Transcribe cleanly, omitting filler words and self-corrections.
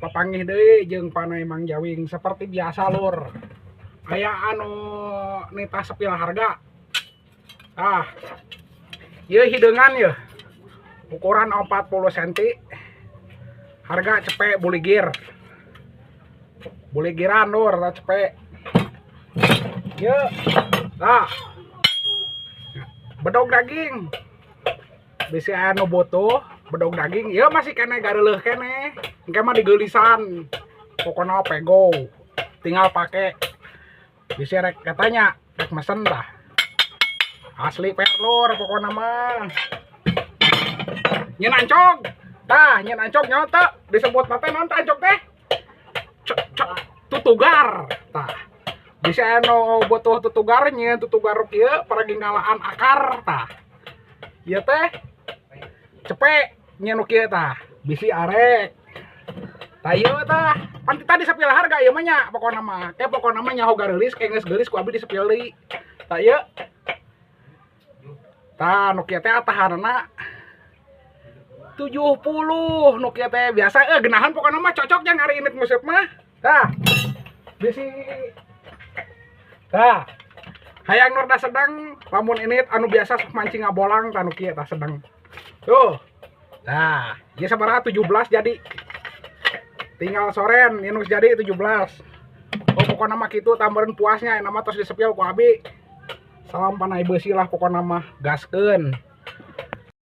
papanggih deui jeung Panai Mang Jawing seperti biasa lur. Aya anu nita sepil harga. Ieu hideungan yeuh. Ukuran 40 cm. Harga cepek buligir. Buligiran lur, cepek. Ieu. Bedog daging. Bisi anu butuh bedog daging. Ieu masih kene gareuleuk kene. Engke mah digeelisan. Pokona pego. Tinggal pake. Bisi rek katanya rek mesen tah. Asli perlur pokona mah. Nyen ancog. Tah, nyen ancog nyaho teh disebut mate naon teh ancog teh? Tutugar. Tah. Bisi anu butuh tutugar nyen tutugar kieu paragi ngalaan akar tah. Ieu teh cepek nyen kieu tah. Bisi arek. Tah ieu tah pan tadi sepil harga ieu mah nya pokona mah. Pokona mah nyaho gareulis ke geus geulis ku abdi disepil deui. Tah ieu. Tah nu kieu teh atahanna 70 nu kieu teh biasa geunahan pokona mah cocok jeung hari ini musep mah. Tah. Bisi tah. Hayang norda sedang lamun ini anu biasa sok mancing ngabolang tah nu kieu tah sedang. Tuh. Tah, ieu sabaraha 17 jadi. Tinggal soren inus jadi 17. Pokona mah kitu tambareun puasnya nama tos disepil ku abi. Salam Panai Beusi lah pokona mah gaskeun.